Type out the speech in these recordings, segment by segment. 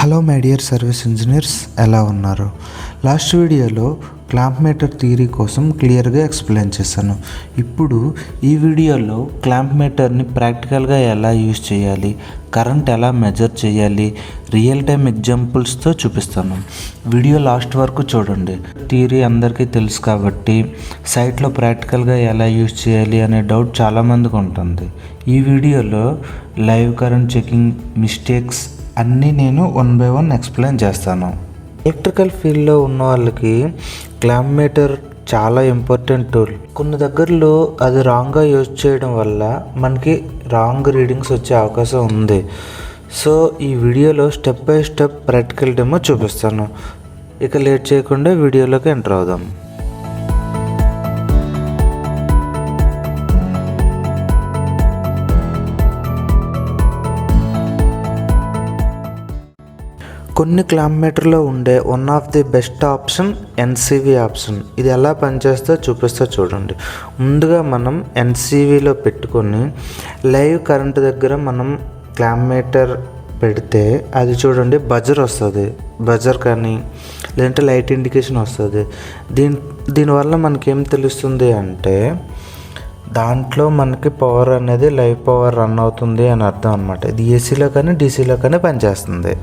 Hello my dear service engineers, ఎలా ఉన్నారు? Last వీడియోలో క్లాంప్ మీటర్ థియరీ కోసం క్లియర్గా ఎక్స్ప్లెయిన్ చేశాను. ఇప్పుడు ఈ వీడియోలో క్లాంప్ మీటర్ని ప్రాక్టికల్గా ఎలా యూజ్ చేయాలి, కరెంట్ ఎలా మెజర్ చేయాలి, రియల్ టైమ్ ఎగ్జాంపుల్స్తో చూపిస్తాను. వీడియో లాస్ట్ వరకు చూడండి. థియరీ అందరికీ తెలుసు కాబట్టి సైట్లో ప్రాక్టికల్గా ఎలా యూజ్ చేయాలి అనే డౌట్ చాలామందికి ఉంటుంది. ఈ వీడియోలో లైవ్ కరెంట్ చెకింగ్, మిస్టేక్స్ అన్నీ నేను 1 by 1 ఎక్స్ప్లెయిన్ చేస్తాను. ఎలక్ట్రికల్ ఫీల్డ్లో ఉన్న వాళ్ళకి క్లాంప్ మీటర్ చాలా ఇంపార్టెంట్ టూల్. కొన్ని దగ్గరలో అది రాంగ్గా యూజ్ చేయడం వల్ల మనకి రాంగ్ రీడింగ్స్ వచ్చే అవకాశం ఉంది. సో ఈ వీడియోలో step by step practical demo చూపిస్తాను. ఇక లేట్ చేయకుండా వీడియోలోకి ఎంటర్ అవుదాం. కొన్ని క్లాంప్ మీటర్లో ఉండే one of the best option NCV option. ఇది ఎలా పనిచేస్తో చూపిస్తా చూడండి. ముందుగా మనం ఎన్సీవీలో పెట్టుకొని లైవ్ కరెంట్ దగ్గర మనం క్లాంప్ మీటర్ పెడితే అది చూడండి బజర్ వస్తుంది. బజర్ కానీ లేదంటే లైట్ ఇండికేషన్ వస్తుంది. దీనివల్ల మనకేం తెలుస్తుంది అంటే దాంట్లో మనకి పవర్ అనేది లైవ్ పవర్ రన్ అవుతుంది అని అర్థం అనమాట. ఇది ఏసీలో కానీ డీసీలో కానీ పనిచేస్తుంది.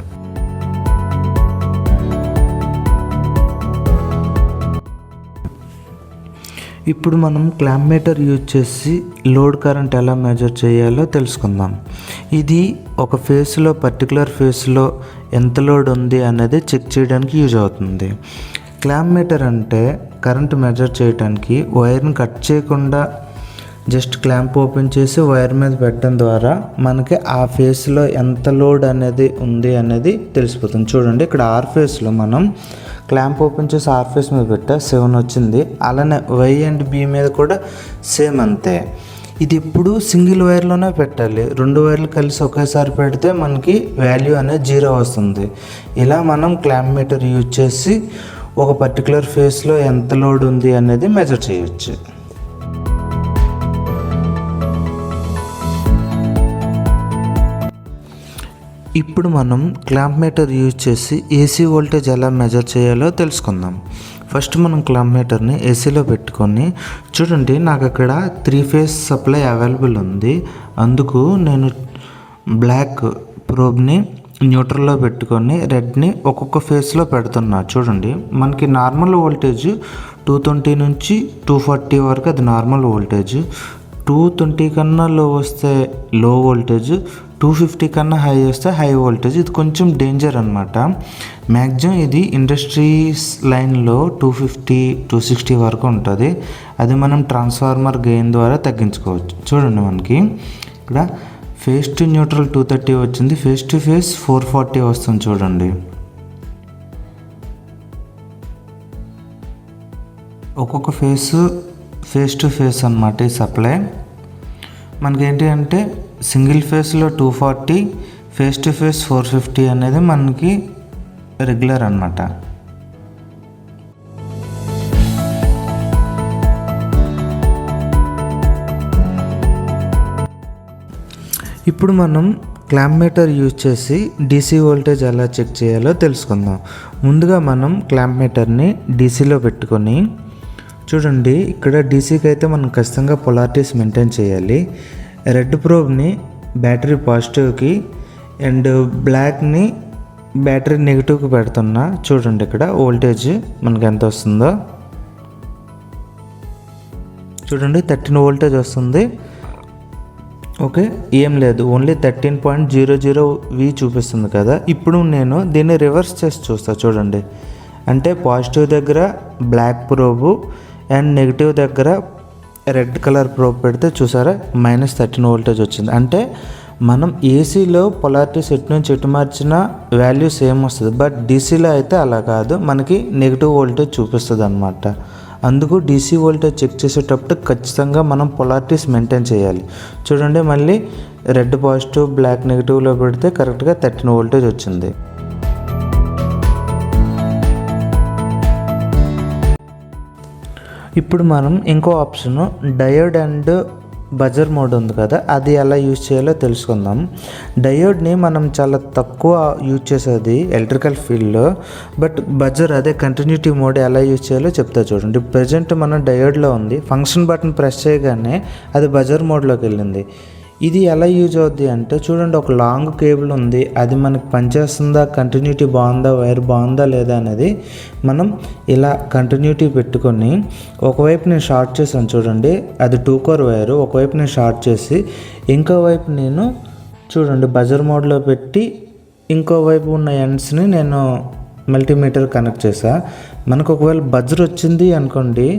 ఇప్పుడు మనం క్లాంప్ మీటర్ యూజ్ చేసి లోడ్ కరెంట్ ఎలా మెజర్ చేయాలో తెలుసుకుందాం. ఇది ఒక ఫేస్లో పర్టికులర్ ఫేస్లో ఎంత లోడ్ ఉంది అనేది చెక్ చేయడానికి యూజ్ అవుతుంది. క్లాంప్ మీటర్ అంటే కరెంట్ మెజర్ చేయడానికి వైర్ని కట్ చేయకుండా జస్ట్ క్లాంప్ ఓపెన్ చేసి వైర్ మీద పెట్టడం ద్వారా మనకి ఆ ఫేస్లో ఎంత లోడ్ అనేది ఉంది అనేది తెలిసిపోతుంది. చూడండి, ఇక్కడ ఆర్ ఫేస్లో మనం క్లాంప్ ఓపెన్ చేసి ఆర్ ఫేస్ మీద పెట్టా 7 వచ్చింది. అలానే వై అండ్ బి మీద కూడా సేమ్ అంతే. ఇది ఇప్పుడు సింగిల్ వైర్లోనే పెట్టాలి. 2 వైర్లు కలిసి ఒకేసారి పెడితే మనకి వాల్యూ అనేది 0 వస్తుంది. ఇలా మనం క్లాంప్ మీటర్ యూజ్ చేసి ఒక పర్టికులర్ ఫేస్లో ఎంత లోడ్ ఉంది అనేది మెజర్ చేయొచ్చు. ఇప్పుడు మనం క్లాంప్ మీటర్ యూజ్ చేసి ఏసీ వోల్టేజ్ ఎలా మెజర్ చేయాలో తెలుసుకుందాం. ఫస్ట్ మనం క్లాంప్ మీటర్ని ఏసీలో పెట్టుకొని చూడండి, నాకు అక్కడ 3 ఫేజ్ సప్లై అవైలబుల్ ఉంది. అందుకు నేను బ్లాక్ ప్రోబ్ని న్యూట్రల్లో పెట్టుకొని రెడ్ని ఒక్కొక్క ఫేస్లో పెడుతున్నా. చూడండి, మనకి నార్మల్ వోల్టేజ్ 220 నుంచి 240 వరకు అది నార్మల్ వోల్టేజ్. 220 కన్నా లో వస్తే లో వోల్టేజ్, 250 కన్నా హై వస్తే హై వోల్టేజ్. ఇది కొంచెం డేంజర్ అనమాట. మ్యాక్సిమం ఇది ఇండస్ట్రీస్ లైన్లో 250, 260 వరకు ఉంటుంది. అది మనం ట్రాన్స్ఫార్మర్ గెయిన్ ద్వారా తగ్గించుకోవచ్చు. చూడండి, మనకి ఇక్కడ ఫేస్ టు న్యూట్రల్ 230 వచ్చింది, ఫేస్ టు ఫేస్ 440 వస్తుంది. చూడండి, ఒక్కొక్క ఫేస్ టు ఫేస్ అన్నమాట ఈ సప్లై. మనకేంటి అంటే సింగిల్ ఫేస్లో 240, ఫేస్ టు ఫేస్ 450 అనేది మనకి రెగ్యులర్ అన్నమాట. ఇప్పుడు మనం క్లాంప్ మీటర్ యూజ్ చేసి డీసీ వోల్టేజ్ ఎలా చెక్ చేయాలో తెలుసుకుందాం. ముందుగా మనం క్లాంప్ మీటర్ని డీసీలో పెట్టుకొని చూడండి, ఇక్కడ డీసీకి అయితే మనం ఖచ్చితంగా పొలారిటీస్ మెయింటైన్ చేయాలి. రెడ్ ప్రోబ్ని బ్యాటరీ పాజిటివ్కి అండ్ బ్లాక్ని బ్యాటరీ నెగిటివ్కి పెడుతున్నా. చూడండి, ఇక్కడ వోల్టేజ్ మనకి ఎంత వస్తుందో చూడండి, 13 వోల్టేజ్ వస్తుంది. ఓకే, ఏం లేదు, ఓన్లీ 13.00V చూపిస్తుంది కదా. ఇప్పుడు నేను దీన్ని రివర్స్ చేసి చూస్తా. చూడండి, అంటే పాజిటివ్ దగ్గర బ్లాక్ ప్రోబు అండ్ నెగిటివ్ దగ్గర రెడ్ కలర్ ప్రోబ్ పెడితే చూసారా -13 వోల్టేజ్ వచ్చింది. అంటే మనం ఏసీలో పొలారిటీస్ ఎటు నుంచి ఎటు మార్చినా వాల్యూ సేమ్ వస్తుంది. బట్ డీసీలో అయితే అలా కాదు, మనకి నెగిటివ్ వోల్టేజ్ చూపిస్తుంది అనమాట. అందుకు డీసీ వోల్టేజ్ చెక్ చేసేటప్పుడు ఖచ్చితంగా మనం పొలారిటీస్ మెయింటైన్ చేయాలి. చూడండి, మళ్ళీ రెడ్ పాజిటివ్ బ్లాక్ నెగిటివ్లో పెడితే కరెక్ట్గా 13 వోల్టేజ్ వచ్చింది. ఇప్పుడు మనం ఇంకో option diode and buzzer mode ఉంది కదా, అది ఎలా యూజ్ చేయాలో తెలుసుకుందాం. డయోడ్ని మనం చాలా తక్కువ యూజ్ చేసేది ఎలక్ట్రికల్ ఫీల్డ్లో, బట్ బజర్ అదే కంటిన్యూటీ మోడ్ ఎలా యూజ్ చేయాలో చెప్తా చూడండి. ప్రజెంట్ మనం డయోడ్లో ఉంది, ఫంక్షన్ బటన్ ప్రెస్ చేయగానే అది బజర్ మోడ్లోకి వెళ్ళింది. ఇది ఎలా యూజ్ అవుద్ది అంటే చూడండి, ఒక లాంగ్ కేబుల్ ఉంది, అది మనకి పనిచేస్తుందా, కంటిన్యూటీ బాగుందా, వైర్ బాగుందా లేదా అనేది మనం ఇలా కంటిన్యూటీ పెట్టుకొని, ఒకవైపు నేను షార్ట్ చేశాను చూడండి, అది 2 కోర్ వైరు, ఒకవైపు నేను షార్ట్ చేసి ఇంకోవైపు నేను చూడండి బజర్ మోడ్లో పెట్టి ఇంకోవైపు ఉన్న ఎండ్స్ని నేను మల్టీమీటర్ కనెక్ట్ చేసా. మనకు ఒకవేళ బజర్ వచ్చింది అనుకోండి,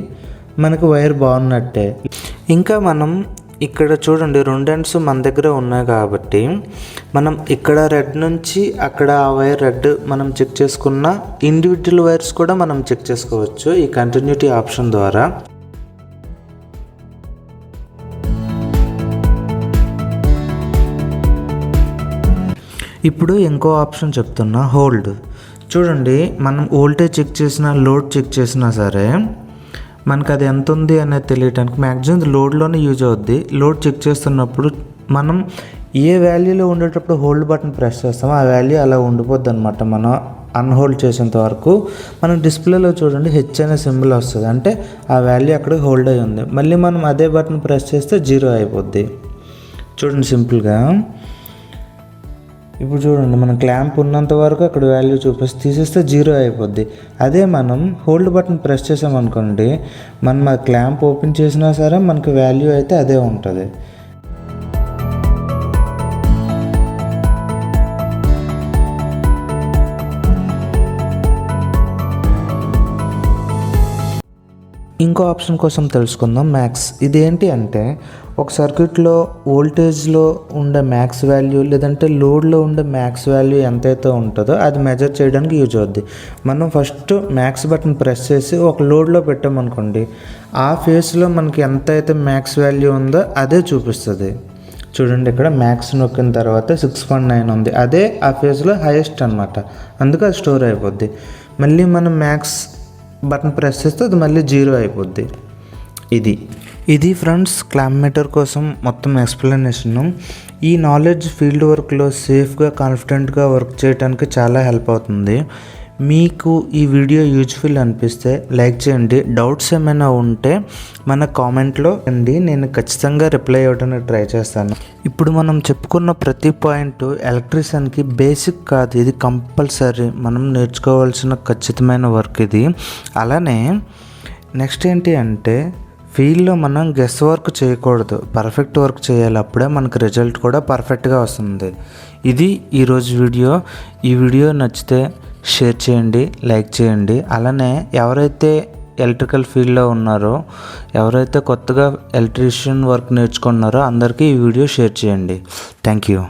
మనకు వైర్ బాగున్నట్టే. ఇంకా మనం ఇక్కడ చూడండి 2 ఎండ్స్ మన దగ్గర ఉన్నాయి కాబట్టి మనం ఇక్కడ రెడ్ నుంచి అక్కడ ఆ వైర్ రెడ్ మనం చెక్ చేసుకున్న ఇండివిజువల్ వైర్స్ కూడా మనం చెక్ చేసుకోవచ్చు ఈ కంటిన్యూటీ ఆప్షన్ ద్వారా. ఇప్పుడు ఇంకో ఆప్షన్ చెప్తున్నా, హోల్డ్. చూడండి, మనం వోల్టేజ్ చెక్ చేసినా లోడ్ చెక్ చేసినా సరే మనకు అది ఎంత ఉంది అనేది తెలియటానికి మ్యాక్సిమం లోడ్లోనే యూజ్ అవుద్ది. లోడ్ చెక్ చేస్తున్నప్పుడు మనం ఏ వాల్యూలో ఉండేటప్పుడు హోల్డ్ బటన్ ప్రెస్ చేస్తామో ఆ వాల్యూ అలా ఉండిపోద్ది అనమాట. మనం అన్హోల్డ్ చేసేంత వరకు మనం డిస్ప్లేలో చూడండి హెచ్ అనే సింబల్ వస్తుంది, అంటే ఆ వాల్యూ అక్కడ హోల్డ్ అయి ఉంది. మళ్ళీ మనం అదే బటన్ ప్రెస్ చేస్తే 0 అయిపోద్ది. చూడండి సింపుల్గా. ఇప్పుడు చూడండి, మనం క్లాంప్ ఉన్నంత వరకు అక్కడ వాల్యూ చూపిస్తే తీసేస్తే 0 అయిపోద్ది. అదే మనం హోల్డ్ బటన్ ప్రెస్ చేసామనుకోండి, మనం ఆ క్లాంప్ ఓపెన్ చేసినా సరే మనకు వాల్యూ అయితే అదే ఉంటుంది. ఇంకో ఆప్షన్ కోసం తెలుసుకుందాం, మ్యాక్స్. ఇదేంటి అంటే ఒక సర్క్యూట్లో వోల్టేజ్లో ఉండే మ్యాక్స్ వాల్యూ లేదంటే లోడ్లో ఉండే మ్యాక్స్ వాల్యూ ఎంతైతే ఉంటుందో అది మెజర్ చేయడానికి యూజ్ అవుద్ది. మనం ఫస్ట్ మ్యాక్స్ బటన్ ప్రెస్ చేసి ఒక లోడ్లో పెట్టామనుకోండి, ఆ ఫేస్లో మనకి ఎంతైతే మ్యాక్స్ వాల్యూ ఉందో అదే చూపిస్తుంది. చూడండి, ఇక్కడ మ్యాక్స్ నొక్కిన తర్వాత 6.9 ఉంది, అదే ఆ ఫేస్లో హైయెస్ట్ అనమాట, అందుకు అది స్టోర్ అయిపోద్ది. మళ్ళీ మనం మ్యాక్స్ బటన్ ప్రెస్ చేస్తే అది మళ్ళీ 0 అయిపోద్ది. ఇది ఫ్రెండ్స్ క్లాంప్ మీటర్ కోసం మొత్తం ఎక్స్ప్లెనేషన్. ఈ నాలెడ్జ్ ఫీల్డ్ వర్క్లో సేఫ్గా కాన్ఫిడెంట్గా వర్క్ చేయడానికి చాలా హెల్ప్ అవుతుంది. మీకు ఈ వీడియో యూజ్ఫుల్ అనిపిస్తే లైక్ చేయండి. డౌట్స్ ఏమైనా ఉంటే మన కామెంట్లో అండి, నేను ఖచ్చితంగా రిప్లై ఇవ్వడానికి ట్రై చేస్తాను. ఇప్పుడు మనం చెప్పుకున్న ప్రతి పాయింట్ ఎలక్ట్రీషియన్కి బేసిక్ కాదు, ఇది కంపల్సరీ మనం నేర్చుకోవాల్సిన ఖచ్చితమైన వర్క్ ఇది. అలానే నెక్స్ట్ ఏంటి అంటే ఫీల్డ్లో మనం గెస్ వర్క్ చేయకూడదు, పర్ఫెక్ట్ వర్క్ చేయాలి, అప్పుడే మనకు రిజల్ట్ కూడా పర్ఫెక్ట్గా వస్తుంది. ఇది ఈరోజు వీడియో. ఈ వీడియో నచ్చితే షేర్ చేయండి, లైక్ చేయండి. అలానే ఎవరైతే ఎలక్ట్రికల్ ఫీల్డ్లో ఉన్నారో, ఎవరైతే కొత్తగా ఎలక్ట్రీషియన్ వర్క్ నేర్చుకున్నారో అందరికీ ఈ వీడియో షేర్ చేయండి. Thank you.